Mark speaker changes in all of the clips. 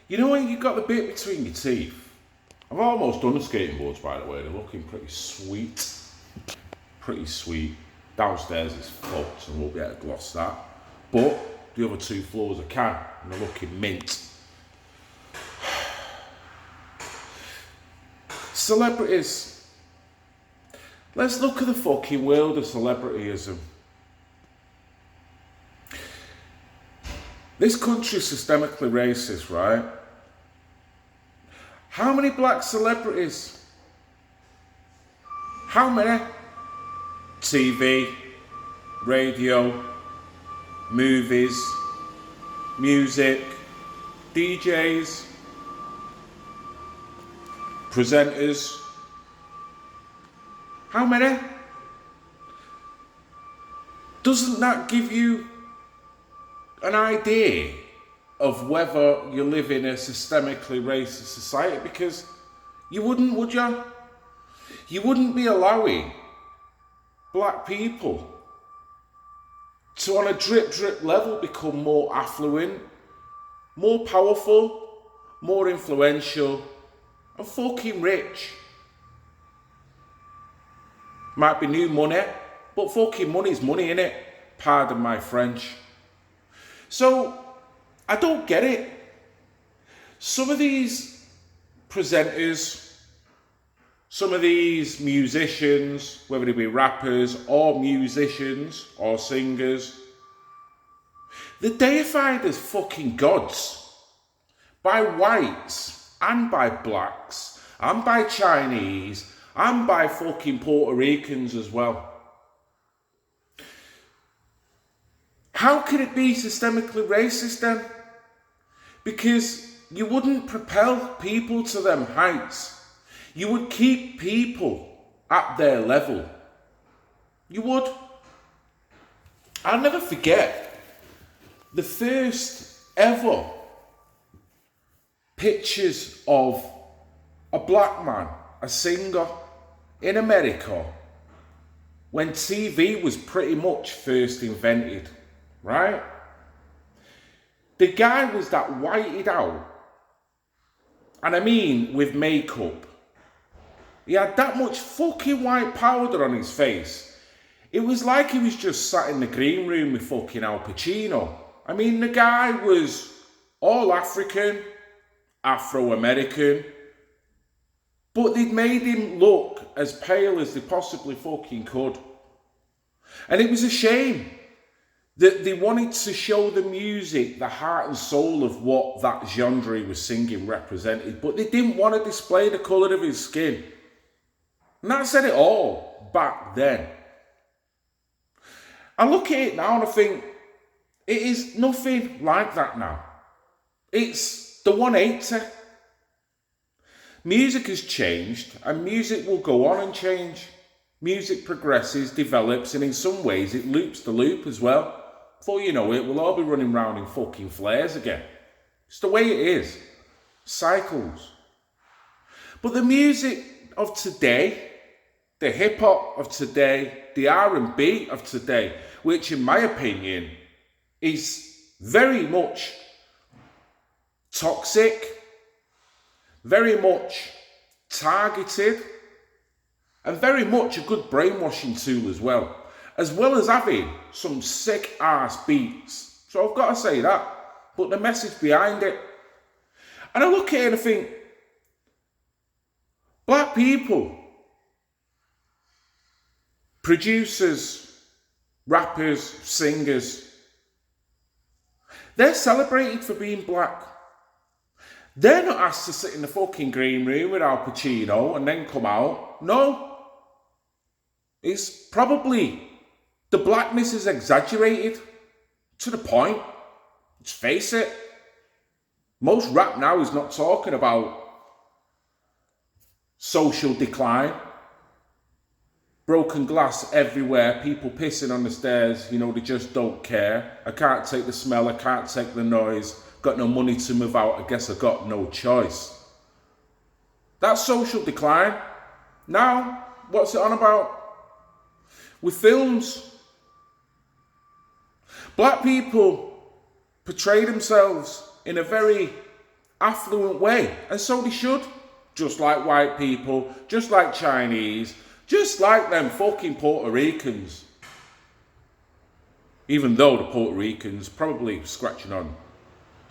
Speaker 1: You know when you've got the bit between your teeth? I've almost done the skating boards, by the way. They're looking pretty sweet. Pretty sweet. Downstairs is fucked and won't be able to gloss that. But the other 2 floors I can, and they're looking mint. Celebrities. Let's look at the fucking world of celebrityism. This country's systemically racist, right? How many black celebrities? How many? TV, radio, movies, music, DJs, presenters. How many? Doesn't that give you an idea of whether you live in a systemically racist society? Because you wouldn't, would you? You wouldn't be allowing black people to, on a drip level, become more affluent, more powerful, more influential, and fucking rich. Might be new money, but fucking money's money, innit? Pardon my French. So, I don't get it. Some of these presenters, some of these musicians, whether they be rappers or musicians or singers, they're deified as fucking gods by whites and by blacks and by Chinese and by fucking Puerto Ricans as well. How can it be systemically racist then? Because you wouldn't propel people to them heights. You would keep people at their level. You would. I'll never forget the first ever pictures of a black man, a singer in America, when TV was pretty much first invented, right? The guy was that whited out, and I mean with makeup. He had that much fucking white powder on his face. It was like he was just sat in the green room with fucking Al Pacino. I mean, the guy was all African, Afro-American, but they'd made him look as pale as they possibly fucking could. And it was a shame that they wanted to show the music, the heart and soul of what that genre he was singing represented, but they didn't want to display the colour of his skin. And that said it all back then. I look at it now and I think, it is nothing like that now. It's the 180. Music has changed, and music will go on and change. Music progresses, develops, and in some ways it loops the loop as well. Before you know it, we'll all be running around in fucking flares again. It's the way it is. Cycles. But the music of today, the hip-hop of today, the R&B of today, which in my opinion is very much toxic, very much targeted, and very much a good brainwashing tool as well as having some sick ass beats. So I've got to say that, but the message behind it. And I look at it and I think, black people, producers, rappers, singers, they're celebrated for being black. They're not asked to sit in the fucking green room with Al Pacino and then come out. No. It's probably, the blackness is exaggerated to the point. Let's face it. Most rap now is not talking about social decline, broken glass everywhere, people pissing on the stairs, they just don't care. I can't take the smell, I can't take the noise, got no money to move out, I guess I got no choice. That's social decline. Now, what's it on about? With films, black people portray themselves in a very affluent way, and so they should. Just like white people, just like Chinese, just like them fucking Puerto Ricans. Even though the Puerto Ricans probably scratching on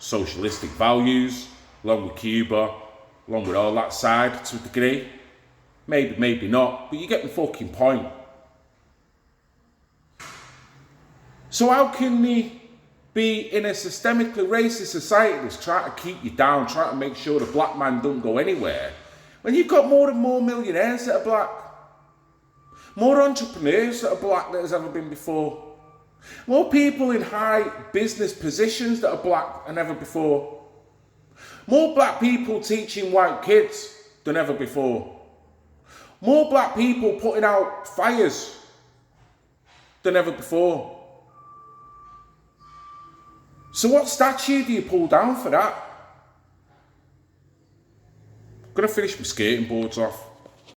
Speaker 1: socialistic values, along with Cuba, along with all that side to a degree. Maybe, maybe not, but you get the fucking point. So how can they be in a systemically racist society that's trying to keep you down, trying to make sure the black man don't go anywhere, when you've got more and more millionaires that are black, more entrepreneurs that are black than there's ever been before, more people in high business positions that are black than ever before, more black people teaching white kids than ever before, more black people putting out fires than ever before. So what statue do you pull down for that? I'm going to finish my skating boards off.